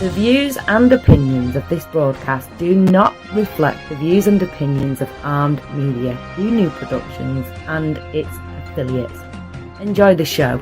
The views and opinions of this broadcast do not reflect the views and opinions of Armed Media, New Productions, and its affiliates. Enjoy the show.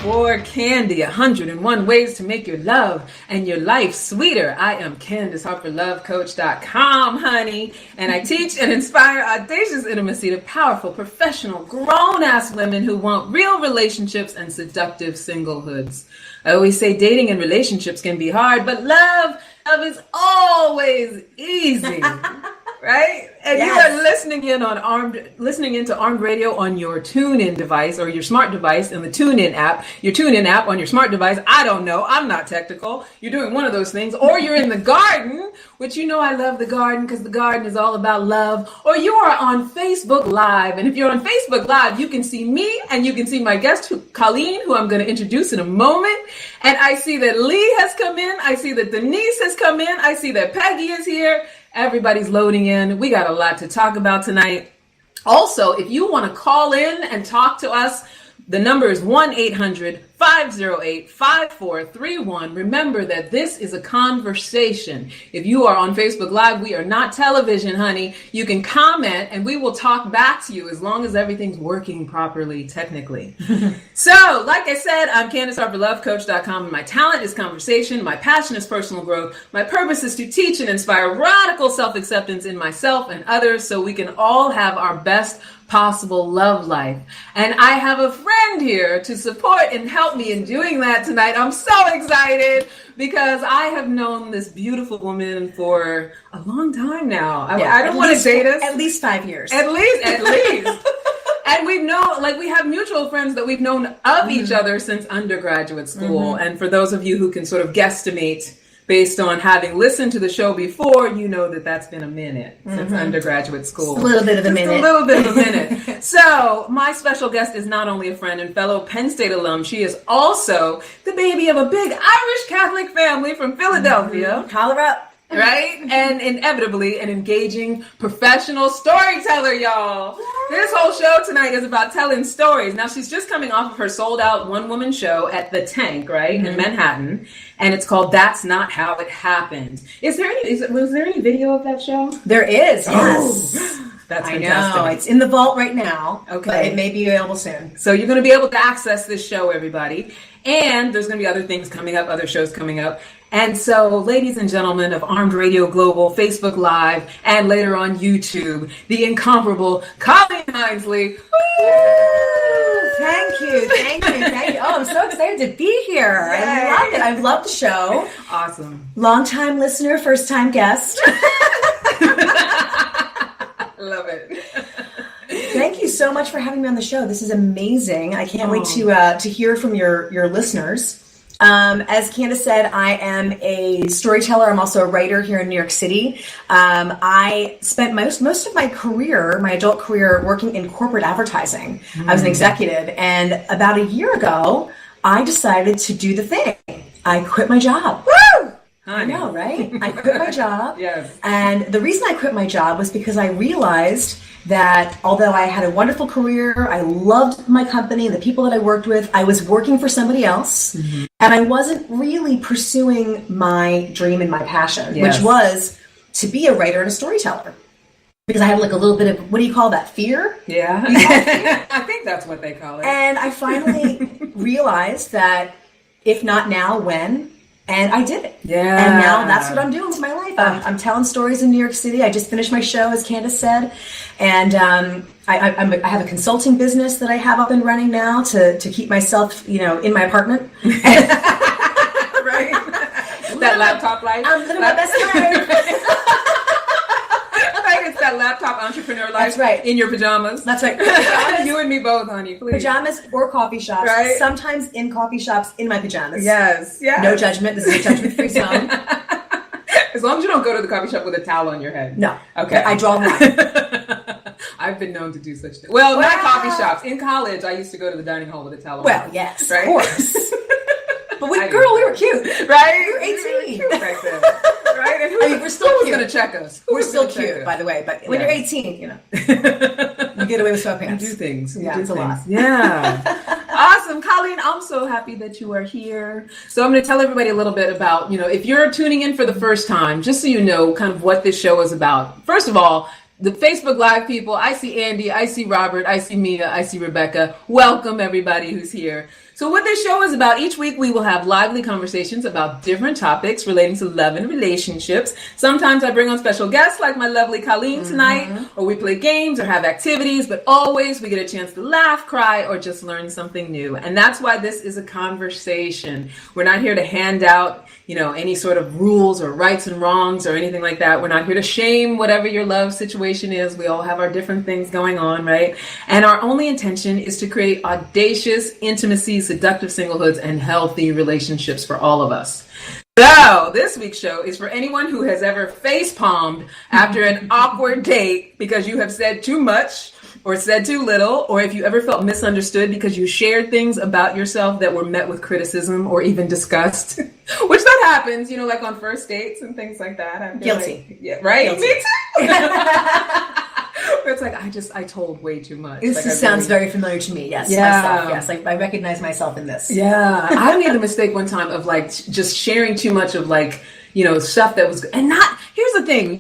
For Candy, 101 ways to make your love and your life sweeter. I am Candice Harper Coach.com, honey, and I teach and inspire audacious intimacy to powerful, professional, grown-ass women who want real relationships and seductive singlehoods. I always say dating and relationships can be hard, but love is always easy. Right? And yes. You are listening into Armed Radio on your TuneIn device or your smart device in the TuneIn app. Your TuneIn app on your smart device. I don't know. I'm not technical. You're doing one of those things. Or you're in the garden, which you know I love the garden because the garden is all about love. Or you are on Facebook Live. And if you're on Facebook Live, you can see me and you can see my guest, Colleen, who I'm going to introduce in a moment. And I see that Lee has come in. I see that Denise has come in. I see that Peggy is here. Everybody's loading in. We got a lot to talk about tonight. Also, if you want to call in and talk to us, the number is 1-800-508-5431. Remember that this is a conversation. If you are on Facebook Live, we are not television, honey. You can comment and we will talk back to you as long as everything's working properly, technically. So, like I said, I'm Candice Harper Coach.com, and my talent is conversation. My passion is personal growth. My purpose is to teach and inspire radical self-acceptance in myself and others so we can all have our best possible love life. And I have a friend here to support and help me in doing that tonight. I'm so excited because I have known this beautiful woman for a long time now. I don't want to date us. At least 5 years. At least. And we have mutual friends that we've known of each other since undergraduate school. And for those of you who can sort of guesstimate based on having listened to the show before, you know that that's been a minute since undergraduate school. Just a little bit of a minute. So my special guest is not only a friend and fellow Penn State alum, she is also the baby of a big Irish Catholic family from Philadelphia. Holler up. Right? And inevitably an engaging professional storyteller, y'all. This whole show tonight is about telling stories. Now, she's just coming off of her sold-out one-woman show at The Tank, right, in Manhattan, and it's called That's Not How It Happened. Was there any video of that show? There is, yes. Oh, that's fantastic. I know. It's in the vault right now, okay, but it may be available soon. So you're going to be able to access this show, everybody. And there's going to be other things coming up, other shows coming up. And so, ladies and gentlemen of Armed Radio Global, Facebook Live, and later on YouTube, the incomparable Colleen Hindsley. Thank you. Oh, I'm so excited to be here. Yay. I love it. I love the show. Awesome. Long-time listener, first-time guest. Love it. Thank you so much for having me on the show. This is amazing. I can't wait to hear from your listeners. As Candice said, I am a storyteller. I'm also a writer here in New York City. I spent most of my career, my adult career, working in corporate advertising. I was an executive, and about a year ago, I decided to do the thing. I quit my job. Woo! I know, right? I quit my job. Yes. And the reason I quit my job was because I realized that although I had a wonderful career, I loved my company, the people that I worked with, I was working for somebody else, and I wasn't really pursuing my dream and my passion, which was to be a writer and a storyteller. Because I had like a little bit of, what do you call that, fear? Yeah. Fear? I think that's what they call it. And I finally realized that if not now, when? And I did it. Yeah. And now that's what I'm doing with my life. I'm telling stories in New York City. I just finished my show, as Candice said. And I have a consulting business that I have up and running now to keep myself, in my apartment. Right. That laptop life. I'm living my best life. It's that laptop entrepreneur life. That's right. In your pajamas. That's right. Pajamas. You and me both, honey, please. Pajamas or coffee shops. Right. Sometimes in coffee shops in my pajamas. Yes. No judgment. This is a judgment-free zone. As long as you don't go to the coffee shop with a towel on your head. No. Okay. I draw the line. I've been known to do such things. Well, not coffee shops. In college, I used to go to the dining hall with a towel. Well, yes, right? of course. But we were cute, right? We were 18 cute back then, right? And we're still who was cute. going to check us? We're still cute, by the way. But when you're 18, you get away with sweatpants. You do things. Yeah, it's a lot. Yeah. Awesome. Colleen, I'm so happy that you are here. So I'm going to tell everybody a little bit about, if you're tuning in for the first time, just so you know kind of what this show is about. First of all, the Facebook Live people, I see Andy, I see Robert, I see Mia, I see Rebecca. Welcome everybody who's here. So what this show is about, each week we will have lively conversations about different topics relating to love and relationships. Sometimes I bring on special guests like my lovely Colleen tonight, or we play games or have activities, but always we get a chance to laugh, cry, or just learn something new. And that's why this is a conversation. We're not here to hand out, any sort of rules or rights and wrongs or anything like that. We're not here to shame whatever your love situation is. We all have our different things going on, right? And our only intention is to create audacious intimacy, seductive singlehoods, and healthy relationships for all of us. So this week's show is for anyone who has ever face-palmed after an awkward date because you have said too much or said too little, or if you ever felt misunderstood because you shared things about yourself that were met with criticism or even disgust, which that happens, like on first dates and things like that. I feel Guilty. Like, yeah, right? Guilty. Me too. Where it's like, I told way too much. This sounds very familiar to me. Yes, myself. Yes, I recognize myself in this. Yeah, I made the mistake one time of just sharing too much of stuff that was, and not. Here's the thing,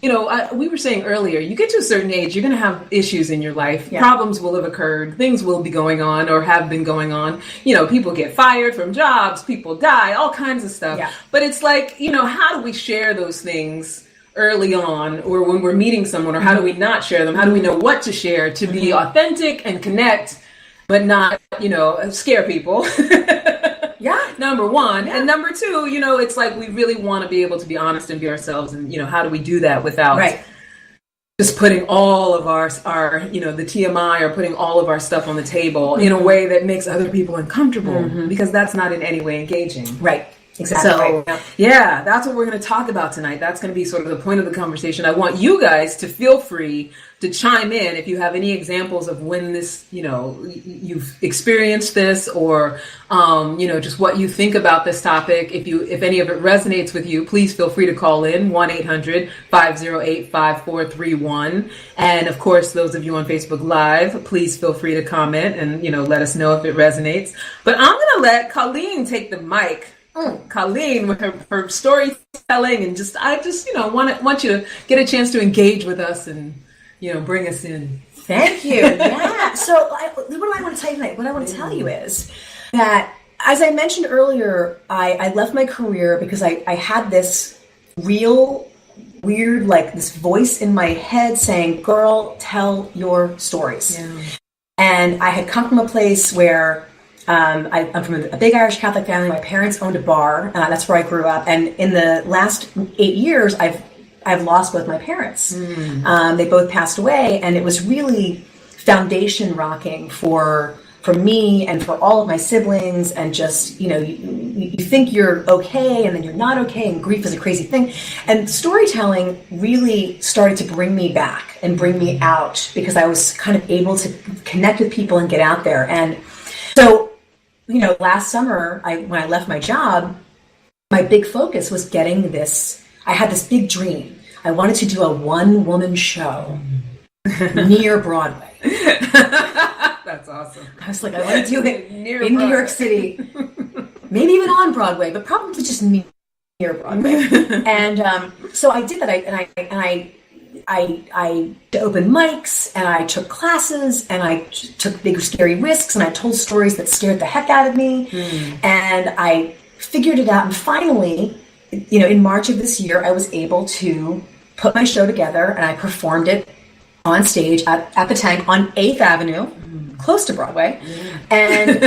we were saying earlier, you get to a certain age, you're going to have issues in your life. Yeah. Problems will have occurred. Things will be going on or have been going on. People get fired from jobs, people die, all kinds of stuff. Yeah. But it's like, how do we share those things early on, or when we're meeting someone, or how do we not share them? How do we know what to share to be authentic and connect, but not, scare people? Yeah. Number one. Yeah. And number two, it's like we really want to be able to be honest and be ourselves. And, how do we do that without just putting all of our the TMI, or putting all of our stuff on the table in a way that makes other people uncomfortable, because that's not in any way engaging. Right. Exactly. So, yeah, that's what we're going to talk about tonight. That's going to be sort of the point of the conversation. I want you guys to feel free to chime in if you have any examples of when this, you've experienced this, or, just what you think about this topic. If any of it resonates with you, please feel free to call in 1-800-508-5431. And of course, those of you on Facebook Live, please feel free to comment and, let us know if it resonates. But I'm going to let Colleen take the mic. Colleen, with her storytelling, and I want you to get a chance to engage with us and bring us in. Thank you. Yeah. So what I want to tell you tonight, what I want to tell you is that, as I mentioned earlier, I left my career because I had this real weird, this voice in my head saying, "Girl, tell your stories." Yeah. And I had come from a place where I'm from a big Irish Catholic family. My parents owned a bar. That's where I grew up. And in the last 8 years, I've lost both my parents. They both passed away, and it was really foundation rocking for me and for all of my siblings. And just, you think you're okay, and then you're not okay, and grief is a crazy thing. And storytelling really started to bring me back and bring me out, because I was kind of able to connect with people and get out there. And so, last summer, when I left my job, my big focus was getting this. I had this big dream. I wanted to do a one-woman show near Broadway. That's awesome. I was like, I want to do it in New York City, maybe even on Broadway, but probably just near Broadway. And so I did that. I opened mics, and I took classes, and I took big, scary risks, and I told stories that scared the heck out of me. And I figured it out. And finally, in March of this year, I was able to put my show together, and I performed it on stage at the Tank on 8th Avenue, close to Broadway. And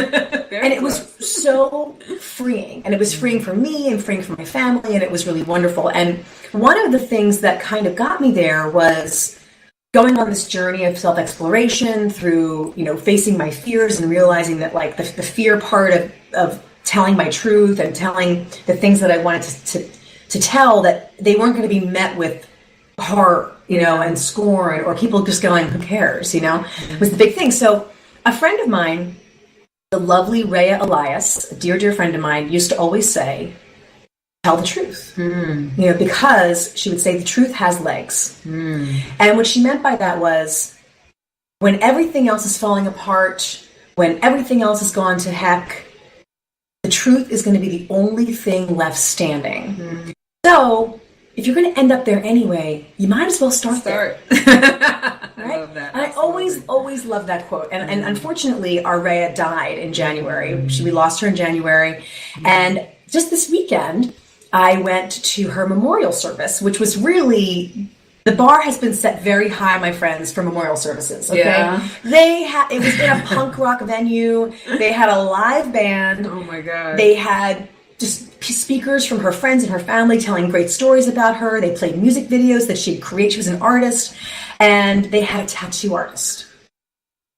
it was so freeing. And it was freeing for me and freeing for my family, and it was really wonderful. And one of the things that kind of got me there was going on this journey of self-exploration through, facing my fears and realizing that the fear part of telling my truth and telling the things that I wanted to tell, that they weren't going to be met with horror, and scorn, or people just going, who cares, was the big thing. So a friend of mine, the lovely Rhea Elias, a dear, dear friend of mine, used to always say, tell the truth, because she would say the truth has legs. And what she meant by that was, when everything else is falling apart, when everything else has gone to heck, the truth is going to be the only thing left standing. So if you're going to end up there anyway, you might as well start there. I love that. And I always love that quote. And unfortunately, our Rhea died in January. We lost her in January. And just this weekend, I went to her memorial service, which was really, the bar has been set very high, my friends, for memorial services. Okay, Yeah. It was in a punk rock venue. They had a live band. Oh my God. They had just speakers from her friends and her family telling great stories about her. They played music videos that she'd create. She was an artist, and they had a tattoo artist.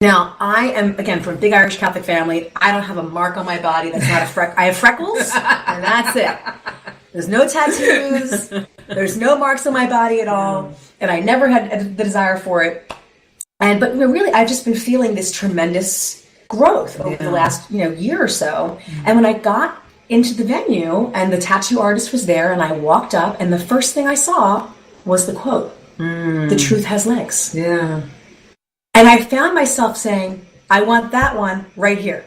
Now, I am, again, from a big Irish Catholic family. I don't have a mark on my body that's not a freckle. I have freckles, and that's it. There's no tattoos. There's no marks on my body at all, and I never had the desire for it. But really, I've just been feeling this tremendous growth over the last year or so. And when I got into the venue, and the tattoo artist was there, and I walked up, and the first thing I saw was the quote, "The truth has legs." Yeah. And I found myself saying, I want that one right here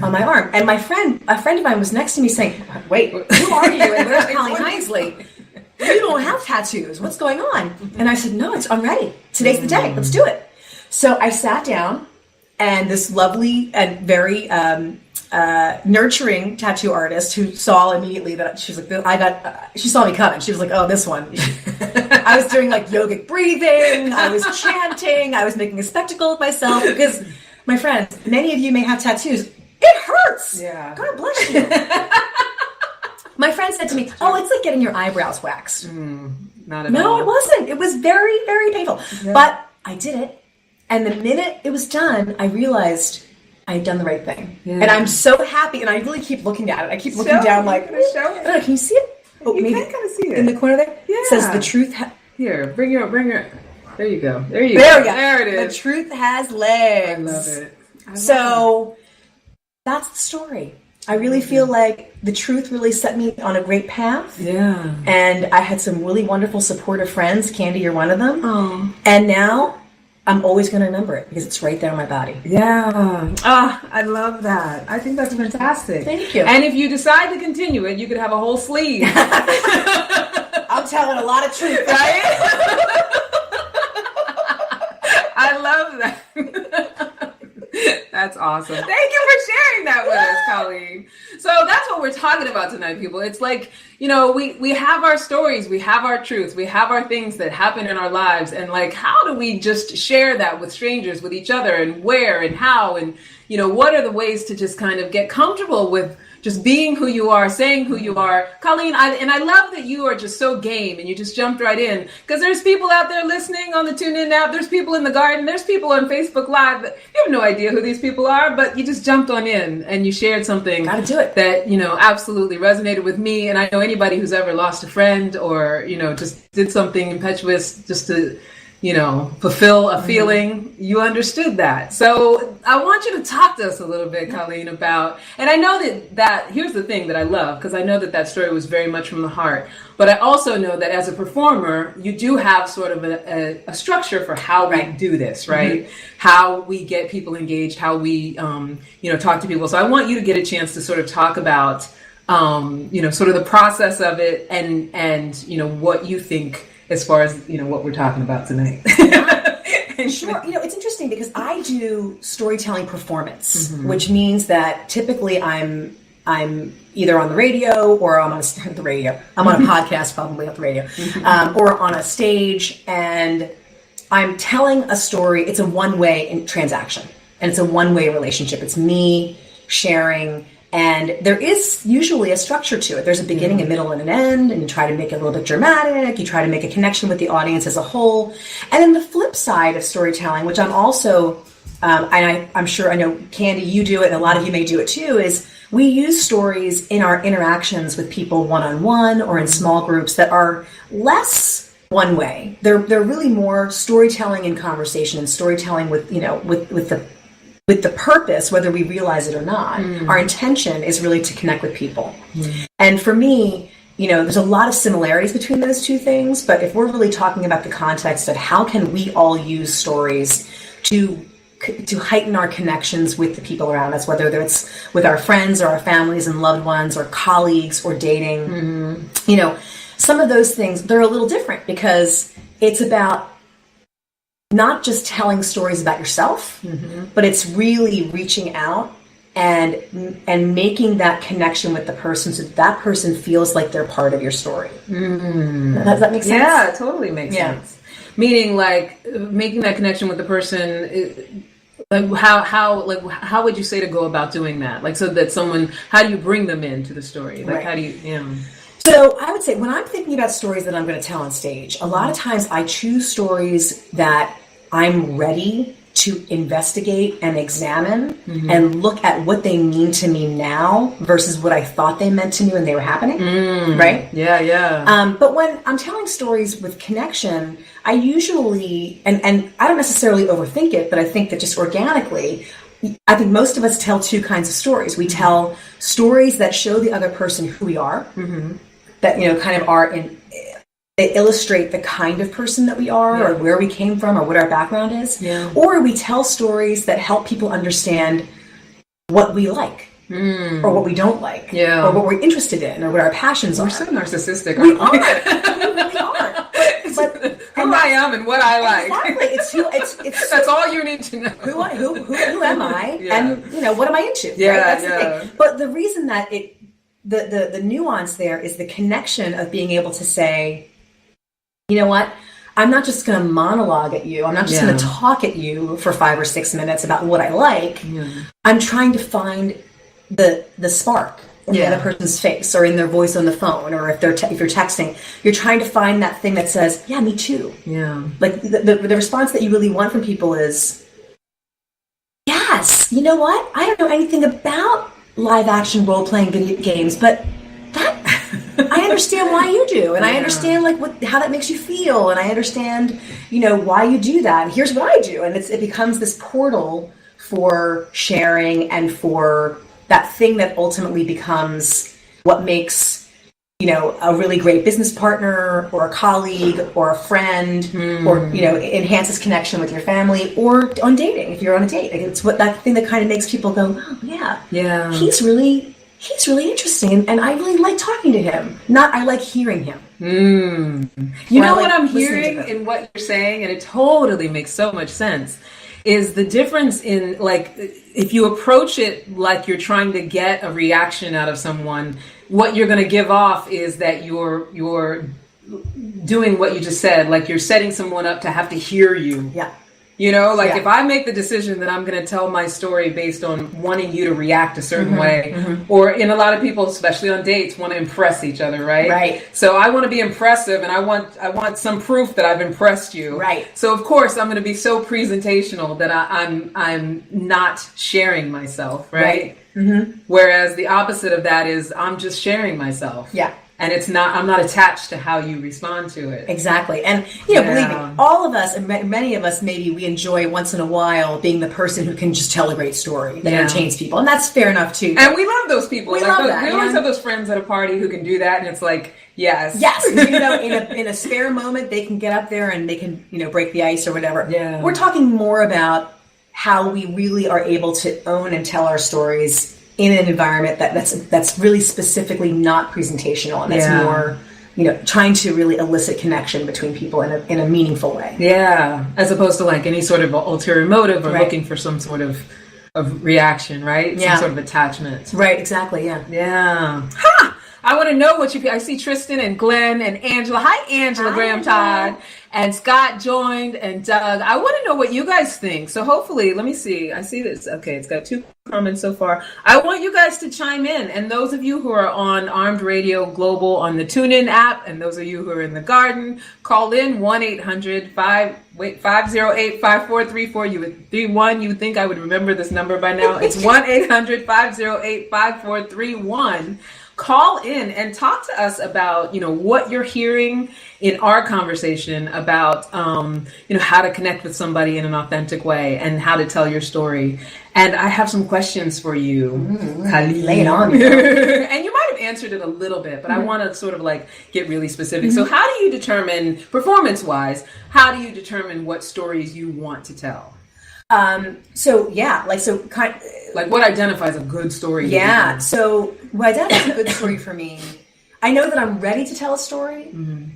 on my arm. And a friend of mine was next to me saying, wait, who are you? And where's Colleen Hindsley? You don't have tattoos. What's going on? And I said, no, I'm ready. Today's the day. Let's do it. So I sat down, and this lovely and very nurturing tattoo artist, who saw immediately that she was like, she saw me coming. She was like, oh, this one. I was doing like yogic breathing. I was chanting. I was making a spectacle of myself, because, my friends, many of you may have tattoos. It hurts. Yeah. God bless you. My friend said to me, oh, it's like getting your eyebrows waxed. Not at all. No, it wasn't. It was very, very painful. Yeah. But I did it. And the minute it was done, I realized I had done the right thing. Yeah. And I'm so happy. And I really keep looking at it. I keep looking down like, show it. Can you see it? Oh, You maybe can kind of see it. in the corner there? Yeah. It says the truth. Here, bring her. There you go. There we go. There it is. The truth has legs. I love it. So that's the story. I really feel like the truth really set me on a great path. Yeah. And I had some really wonderful supportive friends. Candy, you're one of them. Oh. And now I'm always going to remember it, because it's right there on my body. Yeah. I love that. I think that's fantastic. Thank you. And if you decide to continue it, you could have a whole sleeve. I'm telling a lot of truth. Right? I love that. That's awesome. Thank you for sharing that with us, Colleen. So that's what we're talking about tonight, people. It's like, we have our stories, we have our truth, we have our things that happen in our lives. And like, how do we just share that with strangers, with each other, and where and how? And, what are the ways to just kind of get comfortable with just being who you are, saying who you are. Colleen, I love that you are just so game and you just jumped right in, because there's people out there listening on the TuneIn app. There's people in the garden. There's people on Facebook Live that you have no idea who these people are, but you just jumped on in and you shared something Gotta do it. that, absolutely resonated with me. And I know anybody who's ever lost a friend or, just did something impetuous just to, fulfill a feeling, you understood that. So I want you to talk to us a little bit, Colleen, about, and I know that here's the thing that I love, because I know that story was very much from the heart, but I also know that as a performer, you do have sort of a structure for how we do this, right? Mm-hmm. How we get people engaged, how we, talk to people. So I want you to get a chance to sort of talk about, sort of the process of it and what you think as far as, what we're talking about tonight. Sure. It's interesting because I do storytelling performance, which means that typically I'm either on the radio or I'm on a podcast, probably not the radio, or on a stage, and I'm telling a story. It's a one-way transaction, and it's a one-way relationship. It's me sharing. And there is usually a structure to it. There's a beginning, a middle, and an end, and you try to make it a little bit dramatic. You try to make a connection with the audience as a whole. And then the flip side of storytelling, which I'm also, I'm sure, I know, Candy, you do it, and a lot of you may do it too, is we use stories in our interactions with people one-on-one or in small groups that are less one way. They're really more storytelling and conversation, and storytelling with the purpose, whether we realize it or not. Our intention is really to connect with people. And for me, there's a lot of similarities between those two things, but if we're really talking about the context of how can we all use stories to heighten our connections with the people around us, whether it's with our friends or our families and loved ones or colleagues or dating, some of those things, they're a little different because it's about not just telling stories about yourself, but it's really reaching out and making that connection with the person so that person feels like they're part of your story. Does that make sense? Yeah, it totally makes sense. Meaning, like, making that connection with the person. How would you say to go about doing that? Like, so that how do you bring them into the story? Like, how do you? So I would say when I'm thinking about stories that I'm going to tell on stage, a lot of times I choose stories that I'm ready to investigate and examine and look at what they mean to me now versus what I thought they meant to me when they were happening. Right? Yeah. But when I'm telling stories with connection, I usually, and I don't necessarily overthink it, but I think that just organically, I think most of us tell two kinds of stories. We tell stories that show the other person who we are, that, kind of they illustrate the kind of person that we are or where we came from or what our background is. Or we tell stories that help people understand what we like or what we don't like or what we're interested in or what our passions are. We're so narcissistic. We are. We really are. But who I am and what I like. Exactly. It's that's all you need to know. Who am I? And what am I into? Yeah, right? That's the thing. But the reason that the nuance there is the connection of being able to say, you know what? I'm not just going to monologue at you. I'm not just going to talk at you for 5 or 6 minutes about what I like. I'm trying to find the spark in the other person's face or in their voice on the phone, or if you're texting, you're trying to find that thing that says, yeah, me too. Like the response that you really want from people is, yes, you know what? I don't know anything about live action role-playing video games, but I understand why you do, and I understand how that makes you feel, and I understand, why you do that. And here's what I do, and it becomes this portal for sharing and for that thing that ultimately becomes what makes, a really great business partner or a colleague or a friend, or enhances connection with your family or on dating if you're on a date. It's that thing that kind of makes people go, oh yeah, he's really interesting, and I really like talking to him. Not I like hearing him. You know what I'm hearing in what you're saying, and it totally makes so much sense, is the difference in, like, if you approach it like you're trying to get a reaction out of someone, what you're going to give off is that you're doing what you just said, like you're setting someone up to have to hear you. If I make the decision that I'm going to tell my story based on wanting you to react a certain way, or in a lot of people, especially on dates, want to impress each other, right? Right. So I want to be impressive, and I want some proof that I've impressed you. Right. So of course I'm going to be so presentational that I'm not sharing myself, right? Whereas the opposite of that is I'm just sharing myself. Yeah. And I'm not attached to how you respond to it. Exactly. And, believe me, all of us, and many of us, maybe we enjoy once in a while being the person who can just tell a great story that entertains people. And that's fair enough, too. And we love those people. We love that. We always have those friends at a party who can do that. And it's like, yes. Yes. In a spare moment, they can get up there and they can, break the ice or whatever. Yeah. We're talking more about how we really are able to own and tell our stories in an environment that's really specifically not presentational, and that's more, trying to really elicit connection between people in a meaningful way. Yeah, as opposed to like any sort of ulterior motive or looking for some sort of reaction, right? Some sort of attachment. Right, exactly, yeah. Yeah. Ha! I want to know what I see Tristan and Glenn and Angela. Hi, Angela Graham Todd. And Scott joined, and Doug. I want to know what you guys think. So hopefully, let me see. I see this. Okay, it's got 2 comments so far. I want you guys to chime in. And those of you who are on Armed Radio Global on the TuneIn app, and those of you who are in the garden, call in 1-800-508-5434. You would think I would remember this number by now. It's 1-800-508-5431. call in and talk to us about, what you're hearing in our conversation about, how to connect with somebody in an authentic way and how to tell your story. And I have some questions for you. Lay it on. And you might have answered it a little bit, but I want to sort of get really specific. So how do you determine, performance-wise, how do you determine what stories you want to tell? What identifies a good story? Yeah. So what identifies a good story for me, I know that I'm ready to tell a story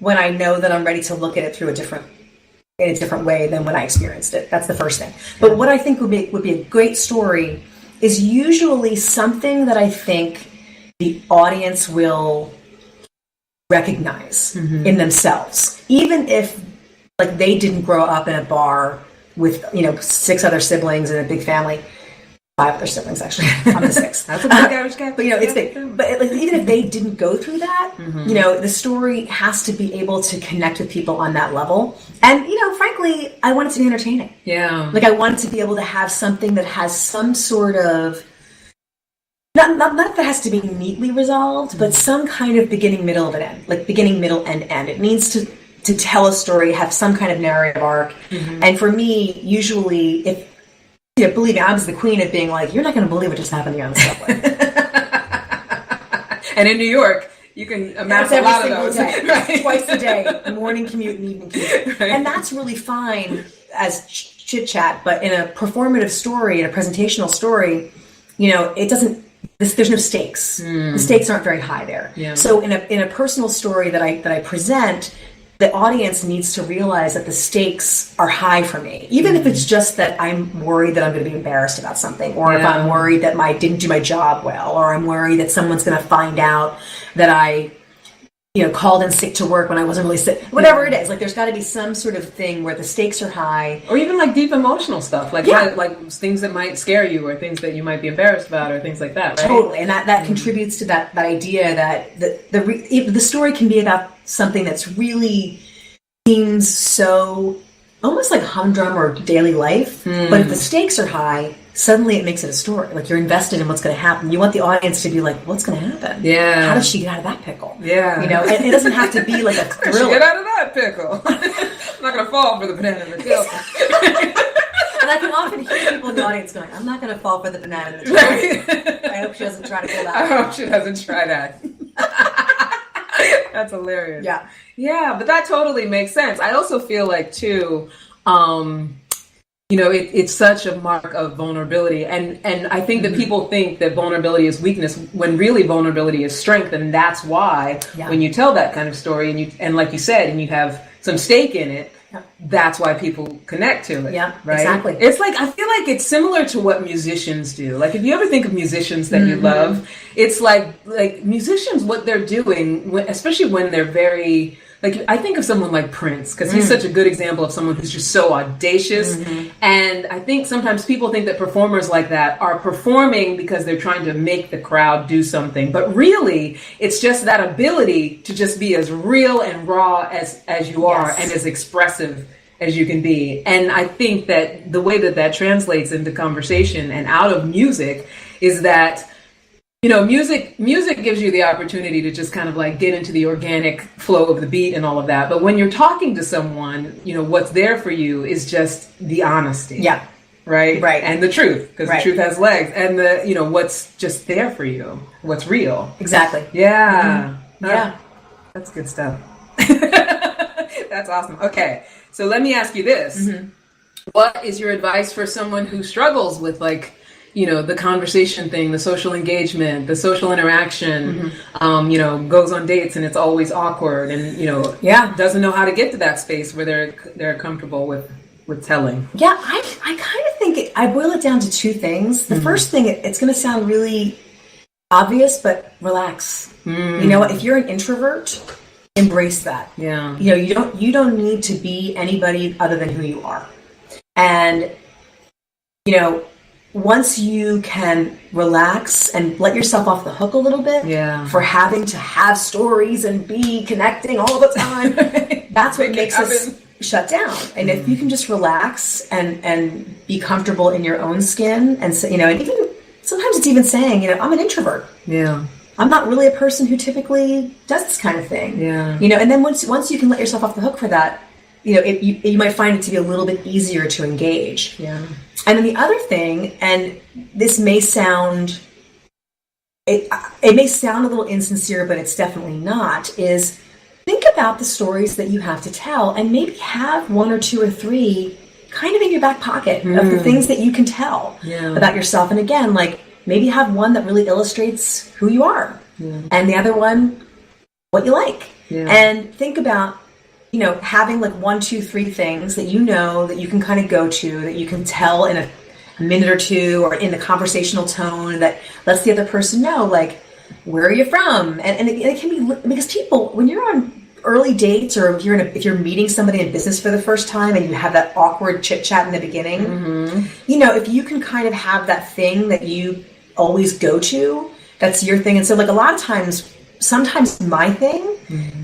when I know that I'm ready to look at it through in a different way than when I experienced it. That's the first thing. But what I think would be a great story is usually something that I think the audience will recognize in themselves, even if they didn't grow up in a bar with 6 other siblings and a big family. 5 other siblings, actually. I'm the 6th. That's a big average gap. But it's big. But even if they didn't go through that, the story has to be able to connect with people on that level. And frankly, I want it to be entertaining. Yeah. I want it to be able to have something that has some sort of not that it has to be neatly resolved, but some kind of beginning, middle, and end. Beginning, middle, and end. It needs to tell a story, have some kind of narrative arc. And for me, usually, if believe me, I was the queen of being you're not going to believe what just happened here on the subway. And in New York, you can amass a lot of those. Day, right? Twice a day, morning commute and evening commute. Right. And that's really fine as chit chat, but in a performative story, in a presentational story, it doesn't, there's no stakes. The stakes aren't very high there. Yeah. So in a personal story that I present, the audience needs to realize that the stakes are high for me. Even if it's just that I'm worried that I'm going to be embarrassed about something, or if I'm worried that I didn't do my job well, or I'm worried that someone's going to find out that I, called in sick to work when I wasn't really sick. Whatever it is, there's got to be some sort of thing where the stakes are high. Or even deep emotional stuff, like things that might scare you, or things that you might be embarrassed about, or things like that, right? Totally, and that contributes to that idea that the story can be about something that's really seems so almost like humdrum or daily life, but if the stakes are high, suddenly it makes it a story. You're invested in what's going to happen. You want the audience to be what's going to happen? Yeah. How does she get out of that pickle? Yeah. And it doesn't have to be a thriller. Get out of that pickle. I'm not going to fall for the banana in the tail. And I can often hear people in the audience going, I'm not going to fall for the banana in the tail. I hope she doesn't try to pull that. I hope she doesn't try that. That's hilarious. Yeah. Yeah, but that totally makes sense. I also feel too, it's such a mark of vulnerability. And I think that people think that vulnerability is weakness when really vulnerability is strength. And that's why when you tell that kind of story and like you said, and you have some stake in it, that's why people connect to it. Yeah, right? Exactly. It's I feel it's similar to what musicians do. If you ever think of musicians that you love, it's like musicians, what they're doing, especially when they're very, I think of someone like Prince, because he's such a good example of someone who's just so audacious. And I think sometimes people think that performers like that are performing because they're trying to make the crowd do something. But really, it's just that ability to just be as real and raw as you are and as expressive as you can be. And I think that the way that translates into conversation and out of music is that music gives you the opportunity to just kind of get into the organic flow of the beat and all of that. But when you're talking to someone, what's there for you is just the honesty. Yeah. Right? Right. And the truth, because the truth has legs. And what's just there for you, what's real. Exactly. Yeah. Yeah. That's good stuff. That's awesome. Okay. So let me ask you this. What is your advice for someone who struggles with the conversation thing, the social engagement, the social interaction, goes on dates and it's always awkward and, doesn't know how to get to that space where they're comfortable with telling? Yeah, I kind of think I boil it down to 2 things. The first thing, it's going to sound really obvious, but relax. If you're an introvert, embrace that. Yeah. You don't need to be anybody other than who you are. And, once you can relax and let yourself off the hook a little bit for having to have stories and be connecting all the time, that's what makes us shut down. And if you can just relax and be comfortable in your own skin, and so, and even sometimes it's even saying, I'm an introvert. Yeah. I'm not really a person who typically does this kind of thing. Yeah. And then once you can let yourself off the hook for that, you might find it to be a little bit easier to engage. Yeah. And then the other thing, and this may sound, it may sound a little insincere, but it's definitely not, is think about the stories that you have to tell and maybe have 1 or 2 or 3 kind of in your back pocket of the things that you can tell about yourself. And again, like maybe have one that really illustrates who you are and the other one, what you like. Yeah. And think about, having like 1, 2, 3 things that that you can kind of go to, that you can tell in a minute or 2 or in the conversational tone that lets the other person know, like, where are you from? And it can be, because people, when you're on early dates or if you're meeting somebody in business for the first time and you have that awkward chit chat in the beginning, if you can kind of have that thing that you always go to, that's your thing. And so like a lot of times, sometimes my thing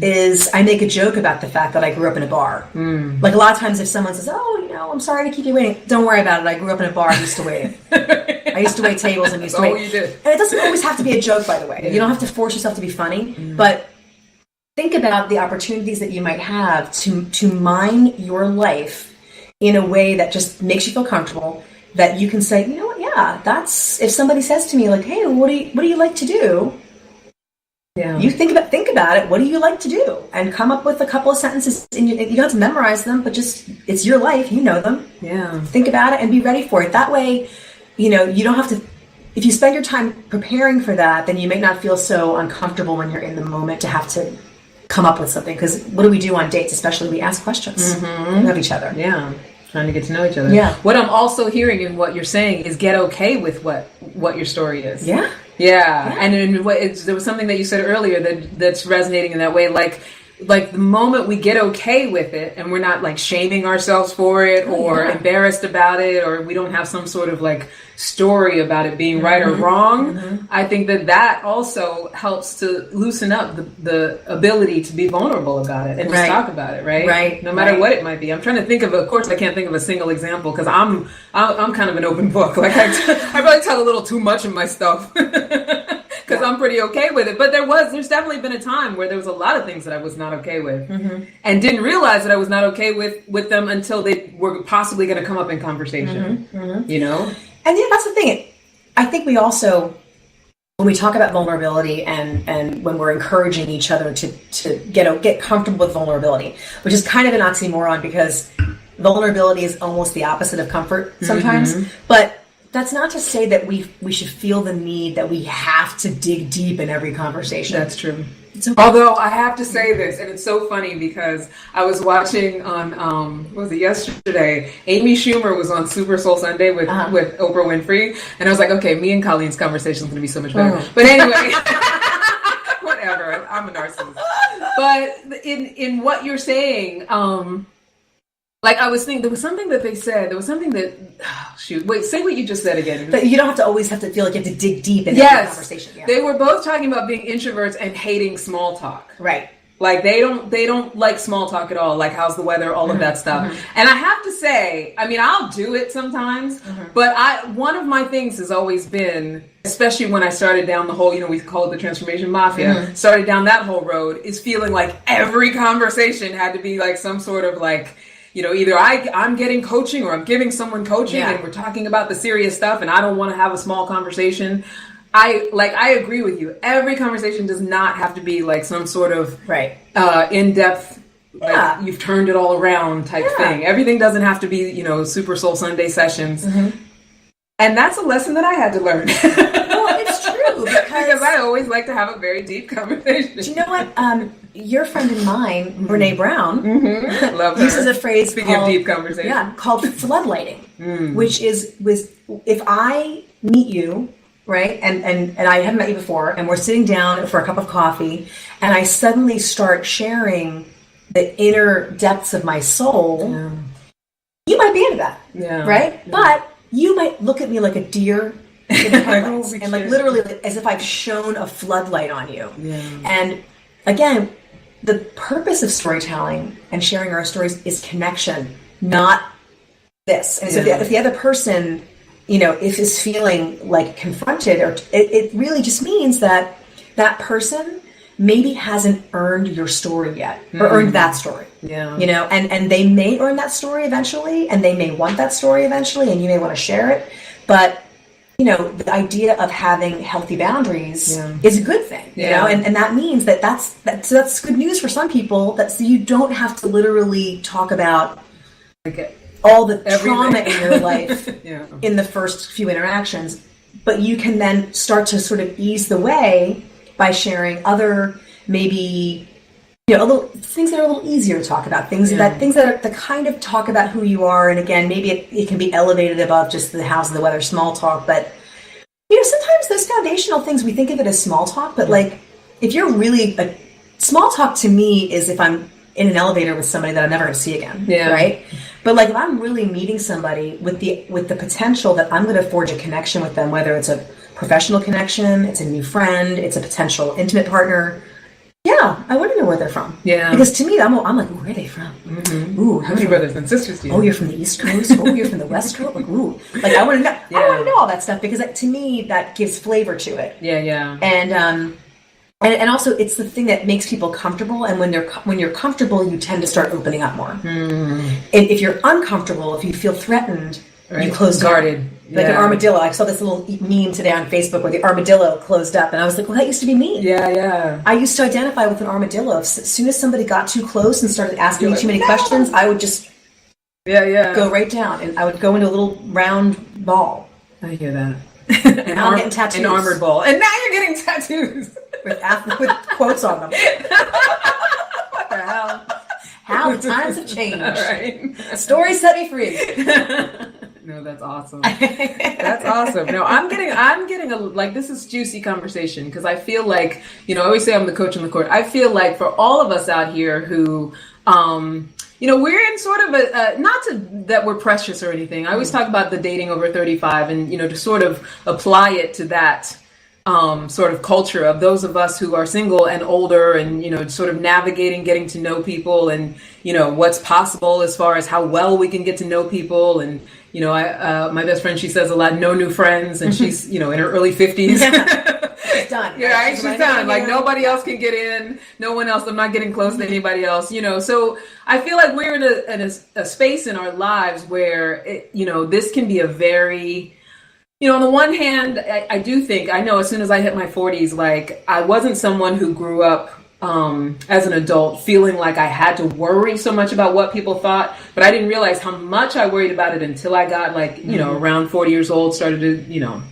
is I make a joke about the fact that I grew up in a bar. Like a lot of times if someone says, I'm sorry to keep you waiting, don't worry about it. I grew up in a bar. I used to wait. I used to wait tables and used to wait. You did. And it doesn't always have to be a joke, by the way. You don't have to force yourself to be funny, but think about the opportunities that you might have to mine your life in a way that just makes you feel comfortable, that you can say, that's, if somebody says to me like, hey, what do you like to do? Yeah. You think about it. What do you like to do? And come up with a couple of sentences. And you don't have to memorize them, but just, it's your life. You know them. Yeah. Think about it and be ready for it. That way, you don't have to, if you spend your time preparing for that, then you may not feel so uncomfortable when you're in the moment to have to come up with something. Because what do we do on dates? Especially we ask questions of each other. Yeah. Trying to get to know each other. Yeah. What I'm also hearing in what you're saying is get okay with what your story is. Yeah. Yeah. And there was something that you said earlier that's resonating in that way. Like the moment we get okay with it and we're not like shaming ourselves for it or embarrassed about it, or we don't have some sort of like story about it being right or wrong, I think that also helps to loosen up the ability to be vulnerable about it and just talk about it, right? Right. No matter what it might be. I'm trying to think of course I can't think of a single example because I'm kind of an open book. Like I probably tell a little too much of my stuff. Because I'm pretty okay with it. But there's definitely been a time where there was a lot of things that I was not okay with and didn't realize that I was not okay with them until they were possibly going to come up in conversation, And that's the thing. I think we also, when we talk about vulnerability and when we're encouraging each other to get comfortable with vulnerability, which is kind of an oxymoron because vulnerability is almost the opposite of comfort sometimes, but that's not to say that we should feel the need that we have to dig deep in every conversation. That's true. Okay. Although I have to say this, and it's so funny because I was watching on, what was it, yesterday? Amy Schumer was on Super Soul Sunday with Oprah Winfrey, and I was like, okay, me and Colleen's conversation is going to be so much better. But anyway, whatever, I'm a narcissist. But in what you're saying, like I was thinking, there was something that they said. There was something that, wait, say what you just said again. But you don't have to always have to feel like you have to dig deep in every conversation. Yeah. They were both talking about being introverts and hating small talk. Right. Like they don't like small talk at all. Like how's the weather, all of that stuff. And I have to say, I mean, I'll do it sometimes, but one of my things has always been, especially when I started down the whole, we call it the transformation mafia, started down that whole road, is feeling like every conversation had to be like some sort of like, either I'm getting coaching or I'm giving someone coaching and we're talking about the serious stuff and I don't want to have a small conversation. I agree with you. Every conversation does not have to be like some sort of in-depth, like you've turned it all around type thing. Everything doesn't have to be, Super Soul Sunday sessions. And that's a lesson that I had to learn. Well, it's true because I always like to have a very deep conversation. Do you know what? Your friend and mine, Brene Brown, love her. uses a phrase Speaking of deep conversation. Called floodlighting, which is if I meet you, right, and I haven't met you before, and we're sitting down for a cup of coffee, and I suddenly start sharing the inner depths of my soul, you might be into that, right? Yeah. But you might look at me like a deer in the headlights, and like literally as if I've shone a floodlight on you. Yeah. And again, the purpose of storytelling and sharing our stories is connection, not this. And so if the other person, if is feeling like confronted, or it really just means that that person maybe hasn't earned your story yet, or earned that story. Yeah. You know, and they may earn that story eventually, and they may want that story eventually, and you may want to share it. But, you know, the idea of having healthy boundaries is a good thing, you know, and that means that's good news for some people, that so you don't have to literally talk about all the trauma in your life in the first few interactions, but you can then start to sort of ease the way by sharing other, maybe, you know, things that are a little easier to talk about, things that kind of talk about who you are. And again, maybe it can be elevated above just the how's the weather small talk. But, you know, sometimes those foundational things, we think of it as small talk, but like, if you're really, small talk to me is if I'm in an elevator with somebody that I'm never going to see again, right? But like, if I'm really meeting somebody with the potential that I'm going to forge a connection with them, whether it's a professional connection, it's a new friend, it's a potential intimate partner, I want to know where they're from. Yeah. Because to me, I'm like, where are they from? Mm-hmm. Ooh, how many brothers and sisters do you have? Oh, you're from the East Coast? Oh, you're from the West Coast? Like, ooh. Like, I want to know. I want to know all that stuff, because to me, that gives flavor to it. Yeah. And also, it's the thing that makes people comfortable. And when you're comfortable, you tend to start opening up more. And if you're uncomfortable, if you feel threatened, you close guarded. Down. Like an armadillo. I saw this little meme today on Facebook where the armadillo closed up, and I was like, well, that used to be me. Yeah. I used to identify with an armadillo. As soon as somebody got too close and started asking me too many questions, I would just go right down, and I would go into a little round ball. I hear that. And now I'm getting tattoos. An armored ball. And now you're getting tattoos. with quotes on them. What the hell? How the times have changed. Right. Stories set me free. No, that's awesome. That's awesome. No, I'm getting this is juicy conversation, because I feel like, you know, I always say I'm the coach on the court. I feel like for all of us out here who, you know, we're in sort of that we're precious or anything. I always talk about the dating over 35, and, you know, to sort of apply it to that sort of culture of those of us who are single and older, and, you know, sort of navigating, getting to know people, and, you know, what's possible as far as how well we can get to know people. And, you know, my best friend, she says a lot, no new friends, and she's, you know, in her early 50s. She's done. Yeah, right? She's done. Like, nobody else can get in. No one else. I'm not getting close to anybody else, you know. So I feel like we're in a space in our lives where, you know, this can be a very, you know, on the one hand, I do think, I know as soon as I hit my 40s, like, I wasn't someone who grew up as an adult feeling like I had to worry so much about what people thought, but I didn't realize how much I worried about it until I got, like, you know, around 40 years old, started to, you know,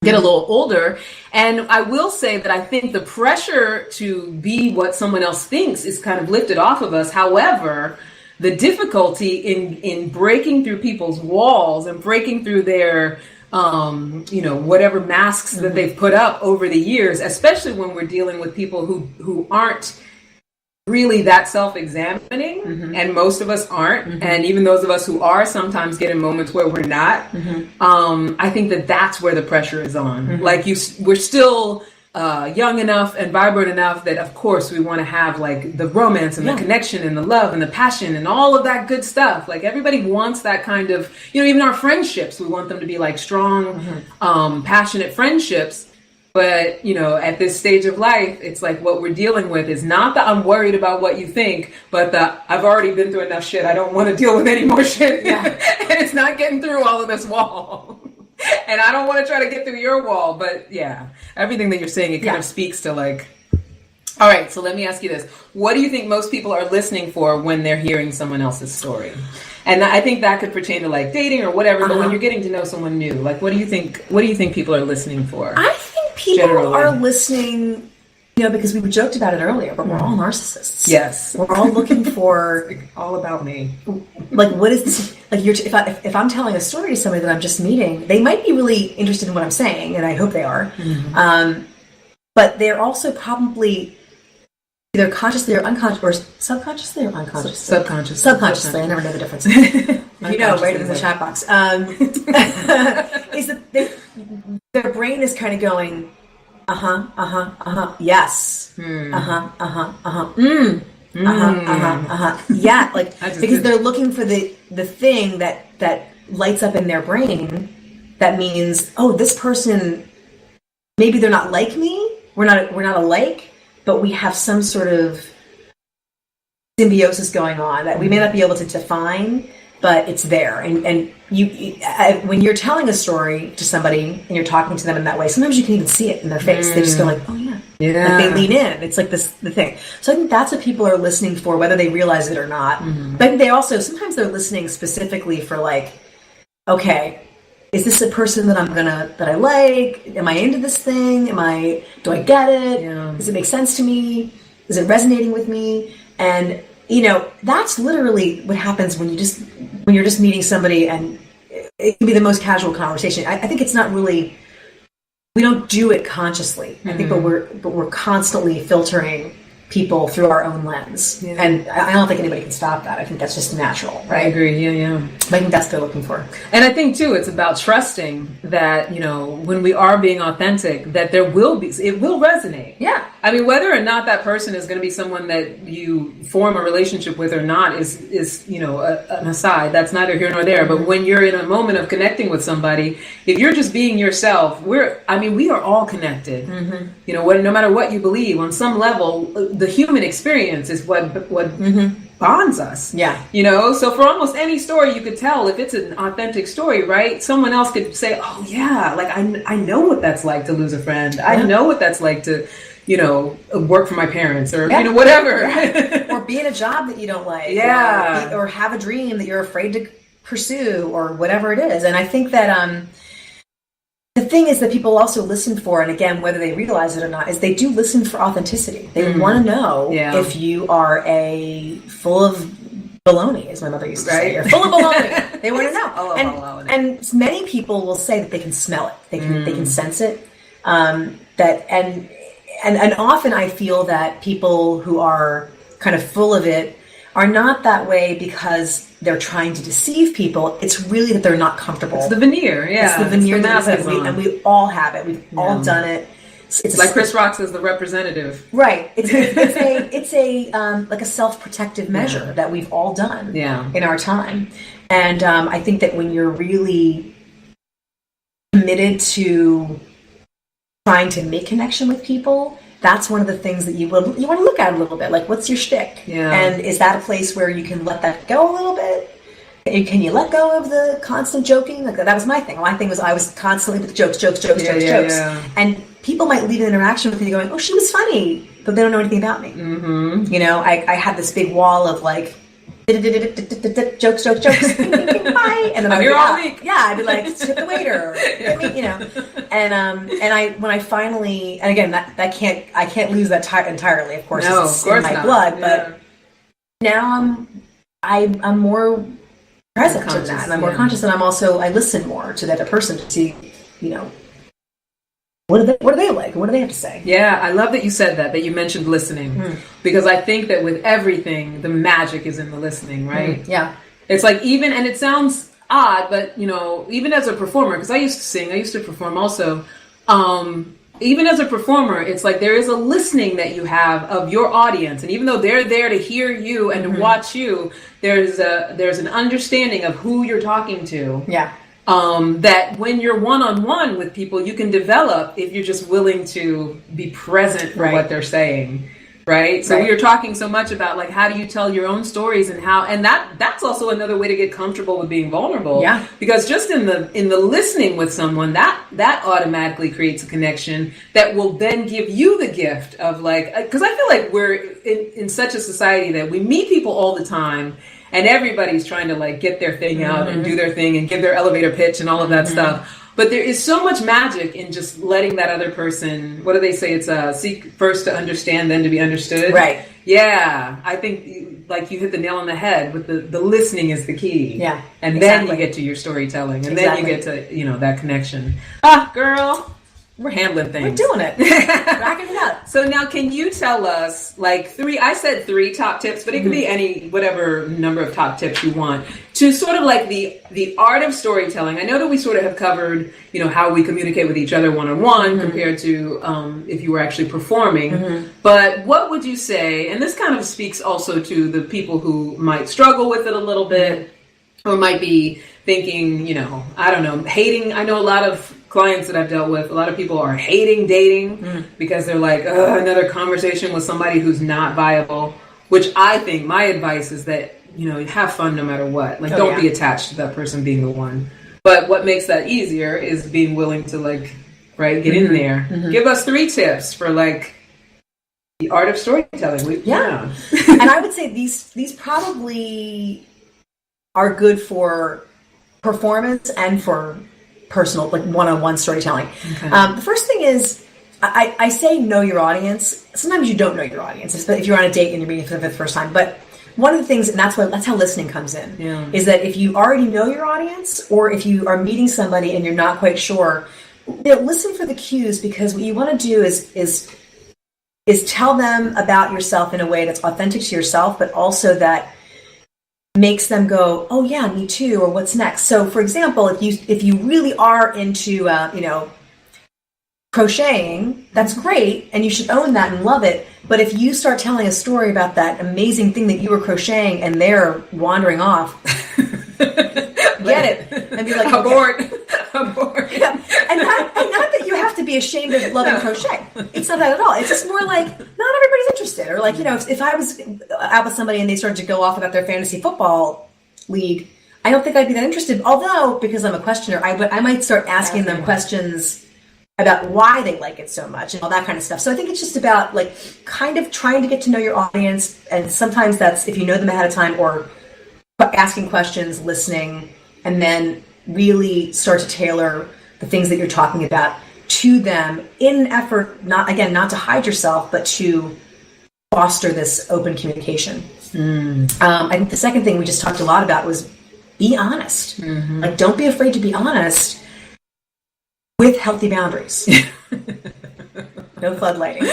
get a little older. And I will say that I think the pressure to be what someone else thinks is kind of lifted off of us. However, the difficulty in breaking through people's walls and breaking through their you know, whatever masks that they've put up over the years, especially when we're dealing with people who aren't really that self-examining, and most of us aren't, and even those of us who are sometimes get in moments where we're not. I think that's where the pressure is on. Like, we're still young enough and vibrant enough that, of course, we want to have, like, the romance and the connection and the love and the passion and all of that good stuff. Like, everybody wants that kind of, you know, even our friendships, we want them to be like strong, passionate friendships. But, you know, at this stage of life, it's like what we're dealing with is not that I'm worried about what you think, but that I've already been through enough shit. I don't want to deal with any more shit. And it's not getting through all of this wall. And I don't want to try to get through your wall. But yeah, everything that you're saying, it kind of speaks to, like, all right, so let me ask you this. What do you think most people are listening for when they're hearing someone else's story? And I think that could pertain to, like, dating or whatever, but when you're getting to know someone new, like, what do you think people are listening for? I think people are listening, you know, because we joked about it earlier, but we're all narcissists. Yes. We're all looking for all about me. Like, what is this? Like, if I'm telling a story to somebody that I'm just meeting, they might be really interested in what I'm saying, and I hope they are. But they're also probably either consciously or unconsciously, or subconsciously or unconsciously. Subconsciously. I never know the difference. You know, right in the chat box. Is that their brain is kind of going, yes, yeah, like, because they're looking for the thing that lights up in their brain that means, oh, this person, maybe they're not like me, we're not alike, but we have some sort of symbiosis going on that we may not be able to define, but it's there. And when you're telling a story to somebody and you're talking to them in that way, sometimes you can even see it in their face. They just go like, oh yeah. Like they lean in. It's like the thing. So I think that's what people are listening for, whether they realize it or not. But they also, sometimes they're listening specifically for like, okay, is this a person that that I like? Am I into this thing? Do I get it? Yeah. Does it make sense to me? Is it resonating with me? And, that's literally what happens when you're just meeting somebody, and it can be the most casual conversation. I think it's not really, we don't do it consciously. I think, but we're constantly filtering people through our own lens. Yeah. And I don't think anybody can stop that. I think that's just natural, right? I agree. Yeah. But I think that's what they're looking for. And I think too, it's about trusting that, when we are being authentic, that it will resonate. Yeah. I mean, whether or not that person is going to be someone that you form a relationship with or not is an aside. That's neither here nor there. But when you're in a moment of connecting with somebody, if you're just being yourself, we are all connected. No matter what you believe, on some level, the human experience is what bonds us. Yeah. So for almost any story you could tell, if it's an authentic story, right? Someone else could say, oh yeah, like I know what that's like to lose a friend. Yeah. I know what that's like to, work for my parents or, whatever. Yeah. Or be in a job that you don't like. Yeah. Or have a dream that you're afraid to pursue or whatever it is. And I think that, the thing is that people also listen for, and again, whether they realize it or not, is they do listen for authenticity. They want to know if you are full of baloney, as my mother used to say. You're full of baloney. They want to know. And many people will say that they can smell it. They can sense it. And often I feel that people who are kind of full of it are not that way because they're trying to deceive people. It's really that they're not comfortable. It's the veneer, yeah. It's the veneer and we all have it. We've all done it. It's like Chris Rock says, the representative. Right. It's a like a self-protective measure that we've all done in our time. And I think that when you're really committed to trying to make connection with people, that's one of the things that you want to look at a little bit. Like, what's your shtick? Yeah. And is that a place where you can let that go a little bit? Can you let go of the constant joking? Like, that was my thing. My thing was I was constantly with jokes. Yeah. And people might leave an interaction with me going, oh, she was funny, but they don't know anything about me. I had this big wall of like, jokes. Bye. And then I'm here all week. Yeah, I'd be like, tip the waiter. And when I finally, and again, I can't lose that entirely. Of course, it's in my blood. But now I'm more present in that, and I'm more conscious, and I listen more to the other person to see, what are they like? What do they have to say? Yeah, I love that you said that you mentioned listening, because I think that with everything, the magic is in the listening, right? Yeah. It's like and it sounds odd, but even as a performer, because I used to sing, I used to perform also, even as a performer, it's like there is a listening that you have of your audience, and even though they're there to hear you and to watch you, there's an understanding of who you're talking to. Yeah. That when you're one-on-one with people, you can develop if you're just willing to be present for what they're saying, right? So you're talking so much about like how do you tell your own stories and that's also another way to get comfortable with being vulnerable. Yeah. Because just in the listening with someone, that automatically creates a connection that will then give you the gift of like, because I feel like we're in such a society that we meet people all the time. And everybody's trying to like get their thing out and do their thing and give their elevator pitch and all of that stuff. But there is so much magic in just letting that other person, what do they say? It's seek first to understand, then to be understood. Right. Yeah. I think like you hit the nail on the head with the listening is the key. Yeah. And then you get to your storytelling and then you get to, that connection. Ah, girl. We're handling things. We're doing it. Racking it up. So now can you tell us like I said 3 top tips, but it could be any, whatever number of top tips you want to sort of like the art of storytelling. I know that we sort of have covered, how we communicate with each other one-on-one compared to if you were actually performing. But what would you say, and this kind of speaks also to the people who might struggle with it a little bit or might be thinking, I don't know, hating. I know a lot of clients that I've dealt with, a lot of people are hating dating because they're like, another conversation with somebody who's not viable, which I think my advice is that, have fun no matter what. Like, don't be attached to that person being the one. But what makes that easier is being willing to get in there. Give us 3 tips for the art of storytelling. And I would say these probably are good for performance and for personal, one-on-one storytelling. Okay. The first thing is, I say know your audience. Sometimes you don't know your audience, if you're on a date and you're meeting for the first time. But one of the things, and that's how listening comes in, is that if you already know your audience, or if you are meeting somebody and you're not quite sure, listen for the cues, because what you want to do is tell them about yourself in a way that's authentic to yourself, but also that makes them go, oh yeah, me too, or what's next. So for example, if you really are into crocheting, that's great, and you should own that and love it. But if you start telling a story about that amazing thing that you were crocheting and they're wandering off, get it and be like, abort. Yeah. And not that you have to be ashamed of loving crochet. It's not that at all. It's just more like not everybody's interested. Or if I was out with somebody and they started to go off about their fantasy football league, I don't think I'd be that interested. Although, because I'm a questioner, I might start asking them questions about why they like it so much and all that kind of stuff. So I think it's just about kind of trying to get to know your audience. And sometimes that's if you know them ahead of time, or asking questions, listening, and then really start to tailor the things that you're talking about to them in an effort, not to hide yourself, but to foster this open communication. I think the second thing we just talked a lot about was be honest. Don't be afraid to be honest with healthy boundaries. No floodlighting.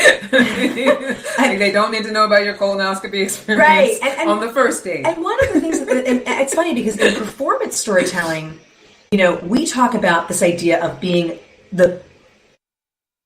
They don't need to know about your colonoscopy experience on the first date. And one of the things, and it's funny because in performance storytelling, we talk about this idea of be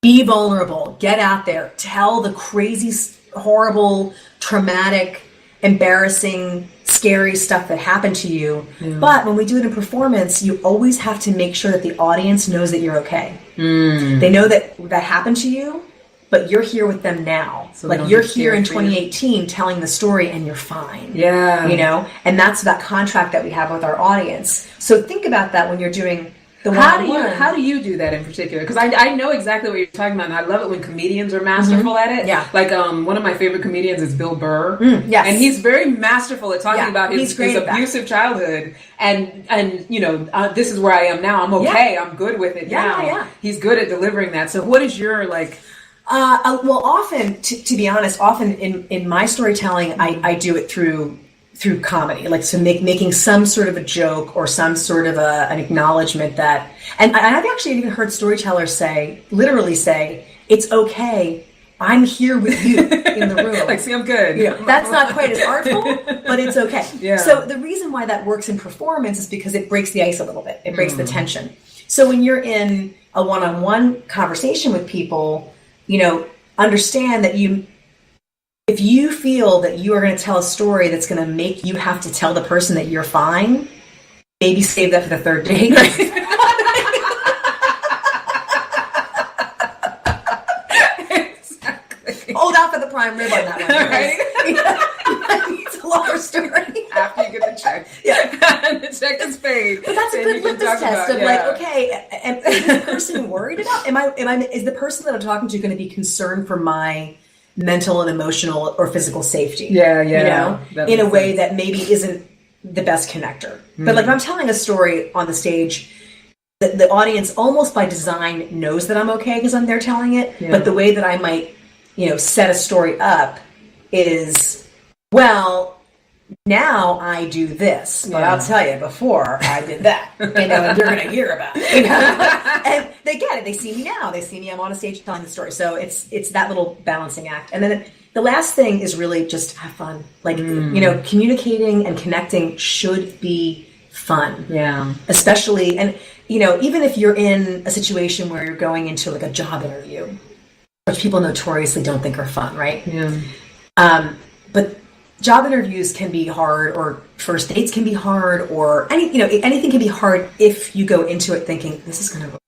vulnerable, get out there, tell the crazy, horrible, traumatic, embarrassing, scary stuff that happened to you. But when we do it in performance, you always have to make sure that the audience knows that you're okay. They know that happened to you, but you're here with them now. So you're here in 2018 telling the story and you're fine. Yeah. And that's that contract that we have with our audience. So think about that when you're doing the one-on-one. How do you do that in particular? Because I know exactly what you're talking about, and I love it when comedians are masterful at it. Yeah. One of my favorite comedians is Bill Burr. Yes. And he's very masterful at talking about his abusive childhood. And this is where I am now. I'm okay. Yeah. I'm good with it now. Yeah. He's good at delivering that. So what is your well, often, to be honest, in my storytelling, I do it through comedy, making some sort of a joke or some sort of an acknowledgement that, and I've actually even heard storytellers literally say, it's okay, I'm here with you in the room. See, I'm good. That's not quite as artful, but it's okay. Yeah. So the reason why that works in performance is because it breaks the ice a little bit. It breaks the tension. So when you're in a one-on-one conversation with people, understand that if you feel that you are going to tell a story that's going to make you have to tell the person that you're fine, maybe save that for the third date. Exactly. Hold out for the prime rib on that one. Right? It's a longer story. After you get the check. Yeah. And the check is paid. But that's a good litmus test of okay, is the person worried about? Is the person that I'm talking to going to be concerned for my mental and emotional or physical safety? In a way that maybe isn't the best connector. But if I'm telling a story on the stage, the audience almost by design knows that I'm okay because I'm there telling it. Yeah. But the way that I might, set a story up is, well, now I do this, but I'll tell you, before I did that, and you're going to hear about it. And they get it. They see me now. They see me. I'm on a stage telling the story. So it's that little balancing act. And then the last thing is really just have fun. Communicating and connecting should be fun. Yeah. Especially, and even if you're in a situation where you're going into a job interview, which people notoriously don't think are fun, right? Yeah. But job interviews can be hard, or first dates can be hard, or anything can be hard if you go into it thinking this is going to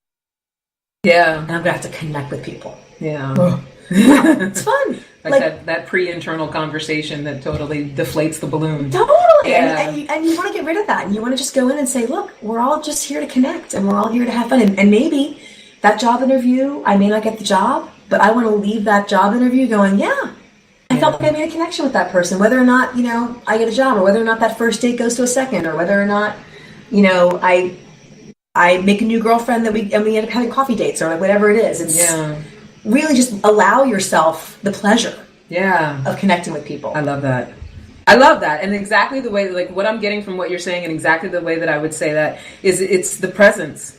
Yeah. And I'm gonna have to connect with people. Yeah. It's fun. Like that pre-internal conversation that totally deflates the balloon. Totally. Yeah. And you want to get rid of that. And you want to just go in and say, look, we're all just here to connect and we're all here to have fun. And maybe that job interview, I may not get the job, but I want to leave that job interview going, I felt like I made a connection with that person, whether or not, I get a job, or whether or not that first date goes to a second, or whether or not, I make a new girlfriend and we end up having coffee dates, or whatever it is. It's really just allow yourself the pleasure of connecting with people. I love that. And exactly the way, like what I'm getting from what you're saying, and exactly the way that I would say that is it's the presence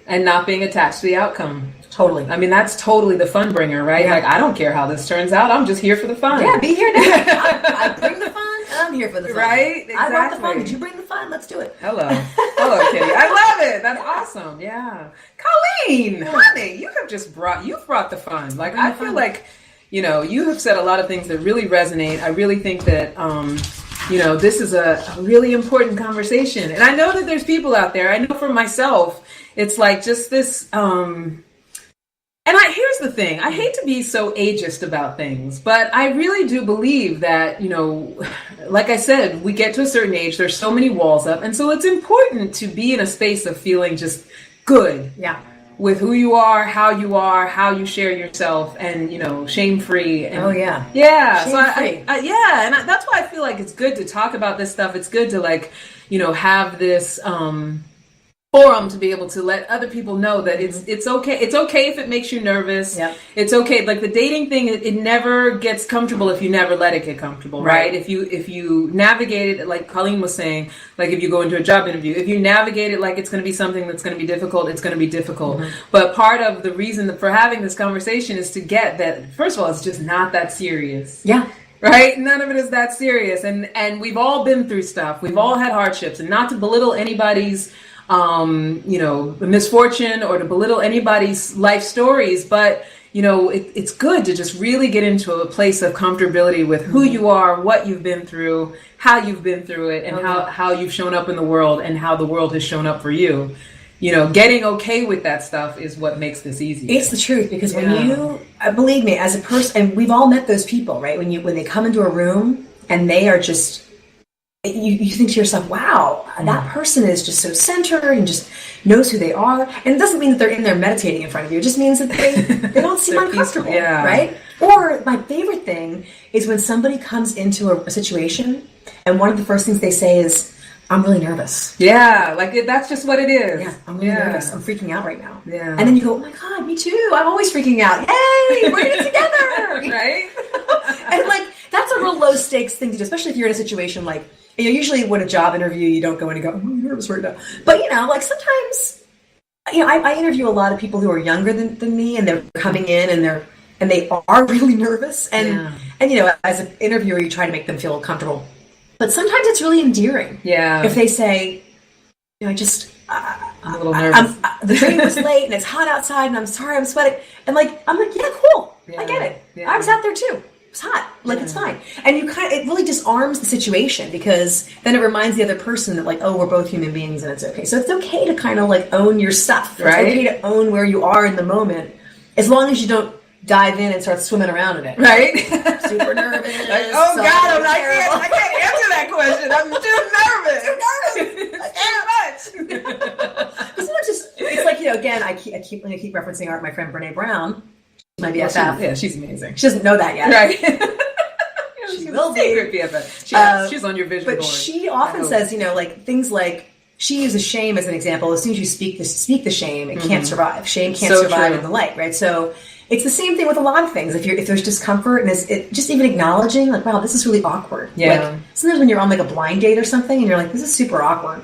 and not being attached to the outcome. Totally. I mean, that's totally the fun bringer, right? Yeah. Like, I don't care how this turns out. I'm just here for the fun. Yeah, be here now. I bring the fun, and I'm here for the fun. Right? Exactly. I brought the fun. Did you bring the fun? Let's do it. Hello, Kitty. I love it. That's awesome. Yeah. Colleen, honey, you've brought the fun. Like, I feel like, you have said a lot of things that really resonate. I really think that, this is a really important conversation. And I know that there's people out there. I know for myself, it's like just this, here's the thing. I hate to be so ageist about things, but I really do believe that, like I said, we get to a certain age, there's so many walls up. And so it's important to be in a space of feeling just good. Yeah. With who you are, how you share yourself, and, shame-free. And, Yeah. So that's why I feel like it's good to talk about this stuff. It's good to have this, forum to be able to let other people know that it's okay. It's okay if it makes you nervous. Yep. It's okay. Like the dating thing, it never gets comfortable if you never let it get comfortable, right? If you navigate it, like Colleen was saying, like if you go into a job interview, if you navigate it like it's going to be something that's going to be difficult, it's going to be difficult. But part of the reason for having this conversation is to get that, first of all, it's just not that serious. Yeah. Right? None of it is that serious. And we've all been through stuff. We've all had hardships, and not to belittle anybody's misfortune or to belittle anybody's life stories, but it's good to just really get into a place of comfortability with who you are, what you've been through, how you've been through it, and how you've shown up in the world and how the world has shown up for you. Getting okay with that stuff is what makes this easy. It's the truth, because when you, believe me, as a person, and we've all met those people, right? When they come into a room and they are just, you think to yourself, wow, that person is just so centered and just knows who they are. And it doesn't mean that they're in there meditating in front of you. It just means that they don't seem uncomfortable, right? Or my favorite thing is when somebody comes into a situation and one of the first things they say is, I'm really nervous. Yeah, that's just what it is. Yeah, I'm really nervous. I'm freaking out right now. Yeah. And then you go, oh my God, me too. I'm always freaking out. Yay, we're in it together. Right? And that's a real low stakes thing to do, especially if you're in a situation like, usually when a job interview, you don't go in and go, I'm really nervous right now. But, sometimes, I interview a lot of people who are younger than me, and they're coming in and they are really nervous. And as an interviewer, you try to make them feel comfortable. But sometimes it's really endearing. Yeah. If they say, I'm a little nervous. The train was late and it's hot outside and I'm sorry, I'm sweating. And I'm like, yeah, cool. Yeah. I get it. Yeah. I was out there too. It's hot. It's fine. And it really disarms the situation, because then it reminds the other person that we're both human beings and it's okay. So it's okay to kind of own your stuff. Right? It's okay to own where you are in the moment, as long as you don't dive in and start swimming around in it. Right? Super nervous. Oh God, I can't answer that question. I'm too nervous. Too much. It's like, again, I keep referencing my friend Brene Brown. My BFF. She's amazing. She doesn't know that yet. Right. She will be. BFF. She's on your vision board. But she often says, things like, she uses shame as an example. As soon as you speak the shame, it can't survive. Shame can't survive in the light, right? So it's the same thing with a lot of things. If there's discomfort, and just even acknowledging, wow, this is really awkward. Yeah. Sometimes when you're on a blind date or something, and you're like, this is super awkward.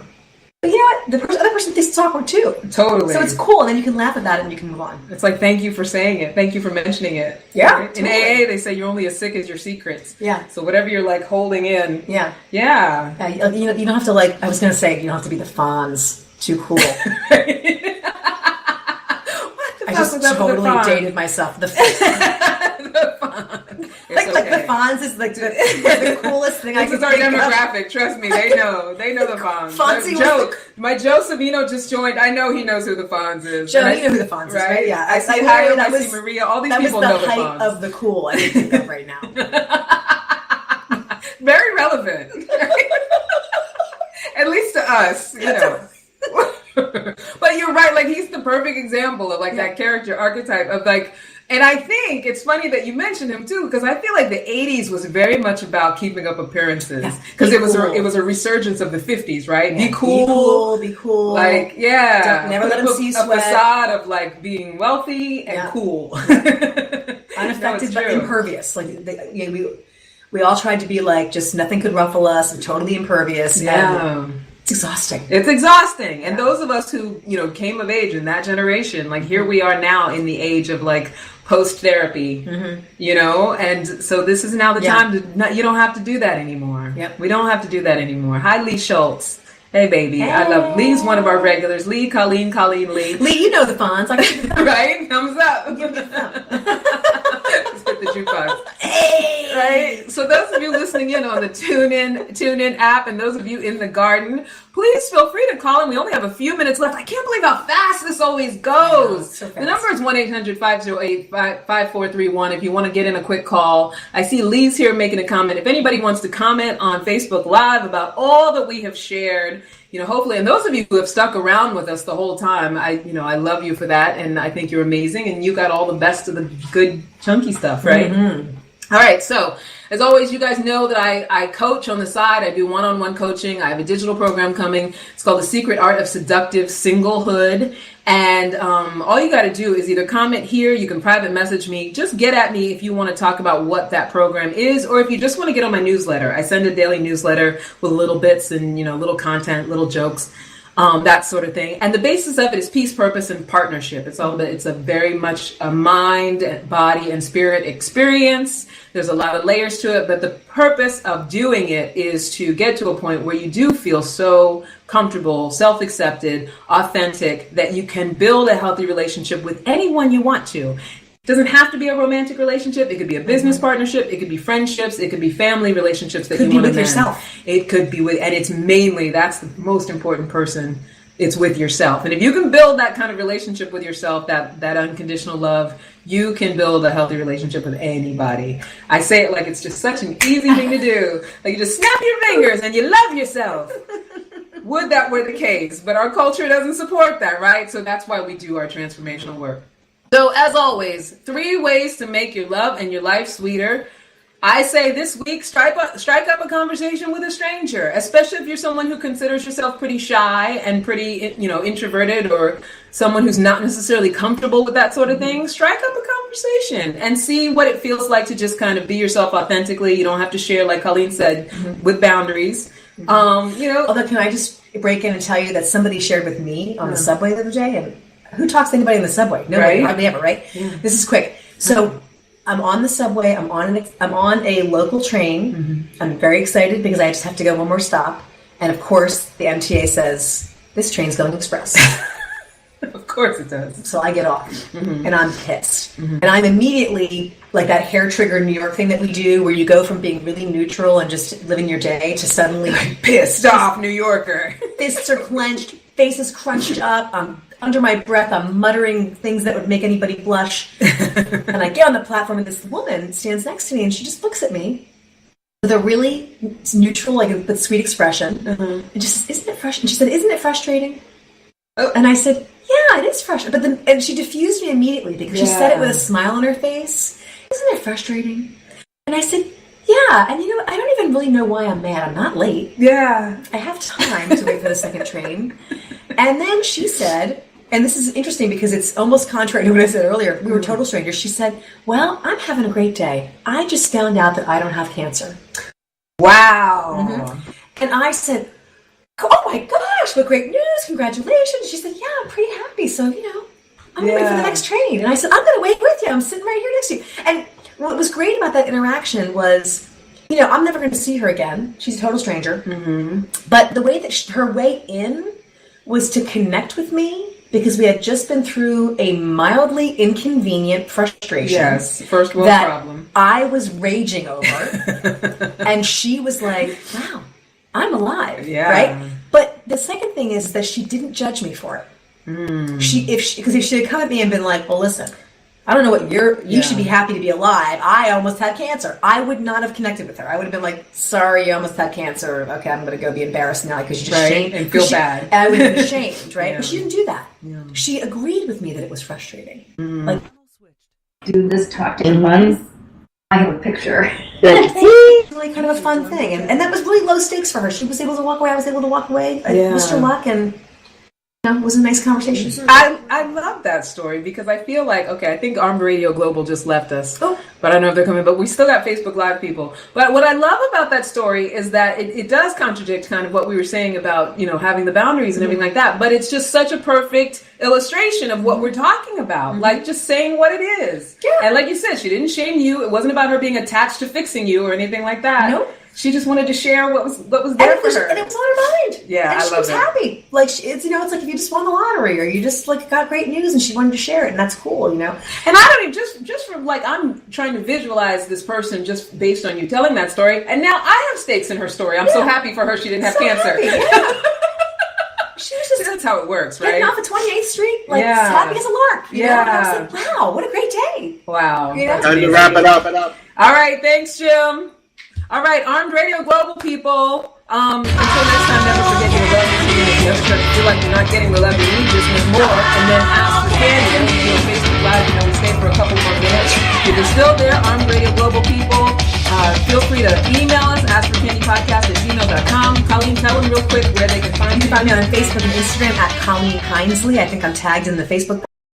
But you know what? The other person thinks it's awkward too. Totally. So it's cool, and then you can laugh at that and you can move on. It's like, thank you for saying it. Thank you for mentioning it. Yeah. Right? In AA, they say you're only as sick as your secrets. Yeah. So whatever you're holding in. Yeah. Yeah. You don't have to I was going to say, you don't have to be the Fonz. Too cool. I just totally dated myself. The Fonz. It's okay. the Fonz is like the coolest thing I can think of. This is our demographic. Trust me, they know the Fonz. My Joe Savino just joined. I know he knows who the Fonz is. Joe, you know who the Fonz is, right? Yeah. I see Hiram, I see Maria. All these people know the Fonz. That was the height of the cool I can think of right now. Very relevant. At least to us, you know. But you're right, like he's the perfect example of like that character archetype of like, and I think it's funny that you mentioned him too, because I feel like the 80s was very much about keeping up appearances, because it was a resurgence of the 50s, right? Yeah. Be cool. Like, never let them see you sweat. A facade of like being wealthy and cool. Unaffected but impervious. Like we all tried to be like, just nothing could ruffle us and totally impervious. Yeah. And it's exhausting. It's exhausting. And those of us who, you know, came of age in that generation, like here we are now in the age of like post-therapy, you know, and so this is now the time to, you don't have to do that anymore. Yep. We don't have to do that anymore. Hi, Lee Schultz. Hey, baby. Hey. I love Lee's one of our regulars. Colleen Lee. Lee, you know the Fonz. Right? Thumbs up. Let's hit the jukebox. Hey! Right? So those of you listening in on the TuneIn app, and those of you in the garden, please feel free to call in. We only have a few minutes left. I can't believe how fast this always goes. So fast. The number is 1-800-508-5431 if you want to get in a quick call. I see Lee's here making a comment. If anybody wants to comment on Facebook Live about all that we have shared, you know, hopefully, and those of you who have stuck around with us the whole time, I love you for that, and I think you're amazing, and you got all the best of the good chunky stuff, right? All right, so as always, you guys know that I coach on the side. I do one-on-one coaching. I have a digital program coming. It's called The Secret Art of Seductive Singlehood. And all you got to do is either comment here, you can private message me, just get at me if you want to talk about what that program is, or if you just want to get on my newsletter. I send a daily newsletter with little bits and, you know, little content, little jokes. That sort of thing. And the basis of it is peace, purpose, and partnership. It's a very much a mind, body, and spirit experience. There's a lot of layers to it, but the purpose of doing it is to get to a point where you do feel so comfortable, self-accepted, authentic, that you can build a healthy relationship with anyone you want to. It doesn't have to be a romantic relationship. It could be a business partnership. It could be friendships. It could be family relationships that you want to with yourself. It could be with, and it's mainly, that's the most important person. It's with yourself. And if you can build that kind of relationship with yourself, that unconditional love, you can build a healthy relationship with anybody. I say it like it's just such an easy thing to do. Like you just snap your fingers and you love yourself. Would that were the case, but our culture doesn't support that, right? So that's why we do our transformational work. So as always, 3 ways to make your love and your life sweeter. I say this week, strike up a conversation with a stranger, especially if you're someone who considers yourself pretty shy and pretty, you know, introverted, or someone who's not necessarily comfortable with that sort of thing. Strike up a conversation and see what it feels like to just kind of be yourself authentically. You don't have to share, like Colleen said, with boundaries. You know. Although, can I just break in and tell you that somebody shared with me on the subway the other day, and who talks to anybody in the subway? Nobody, hardly ever, right? Yeah. This is quick. So I'm on the subway. I'm on a local train. I'm very excited because I just have to go one more stop. And of course, the MTA says, this train's going express. Of course it does. So I get off, and I'm pissed. And I'm immediately, like that hair trigger New York thing that we do, where you go from being really neutral and just living your day to suddenly pissed off New Yorker. Fists are clenched, face is crunched up. I'm under my breath. I'm muttering things that would make anybody blush. And I get on the platform, and this woman stands next to me, and she just looks at me with a really neutral, like but sweet expression, and just says, "Isn't it frustrating?" And she said, "Isn't it frustrating?" Oh. And I said, "Yeah, it is frustrating." And she diffused me immediately because she said it with a smile on her face. "Isn't it frustrating?" And I said, "Yeah." And you know, I don't even really know why I'm mad. I'm not late. Yeah, I have time to wait for the second train. And then she said, and this is interesting because it's almost contrary to what I said earlier. We were total strangers. She said, "Well, I'm having a great day. I just found out that I don't have cancer." Wow. And I said, "Oh my gosh, what great news. Congratulations." She said, "Yeah, I'm pretty happy. So, you know, I'm going to wait for the next train." And I said, "I'm going to wait with you. I'm sitting right here next to you." And what was great about that interaction was, you know, I'm never going to see her again. She's a total stranger. But the way that her way in was to connect with me because we had just been through a mildly inconvenient frustration. Yes, first world that problem. I was raging over, and she was like, "Wow, I'm alive." Yeah. Right. But the second thing is that she didn't judge me for it. Because if she had come at me and been like, "Well, listen, I don't know what you should be happy to be alive. I almost had cancer." I would not have connected with her. I would have been like, "Sorry, you almost had cancer. Okay, I'm going to go be embarrassed now because you just shamed and feel bad." And I would have been ashamed, right? Yeah. But she didn't do that. Yeah. She agreed with me that it was frustrating. Like, do this talk to advice. I have a picture. it's really kind of a fun thing, and that was really low stakes for her. She was able to walk away. I was able to walk away. I wished her luck, and it was a nice conversation. I love that story because I feel like, okay, I think Armed Radio Global just left us, but I don't know if they're coming, but we still got Facebook Live people. But what I love about that story is that it does contradict kind of what we were saying about, having the boundaries and everything like that, but it's just such a perfect illustration of what we're talking about, like just saying what it is. Yeah. And like you said, she didn't shame you. It wasn't about her being attached to fixing you or anything like that. Nope. She just wanted to share what was there for her. And it was on her mind. Yeah, and I she love was it. happy. Like, it's like if you just won the lottery or you just got great news and she wanted to share it, and that's cool, And I don't even, just from I'm trying to visualize this person just based on you telling that story, and now I have stakes in her story. I'm so happy for her she didn't have cancer. Happy, yeah. She was just that's how it works, right? getting off at 28th Street, happy as a lark. And I was like, wow, what a great day. Wow. Time to wrap it up. All right, thanks, Jim. All right, Armed Radio Global people. Until next time, never forget your love is needed. Never try to feel like you're not getting the love you need, just need more. And then ask for Candy. We do a Facebook Live, we stay for a couple more minutes. If you're still there, Armed Radio Global people, feel free to email us, askforcandypodcast@gmail.com. Colleen, tell them real quick where they can find you. You can find me on Facebook and Instagram at Colleen Hindsley. I think I'm tagged in the Facebook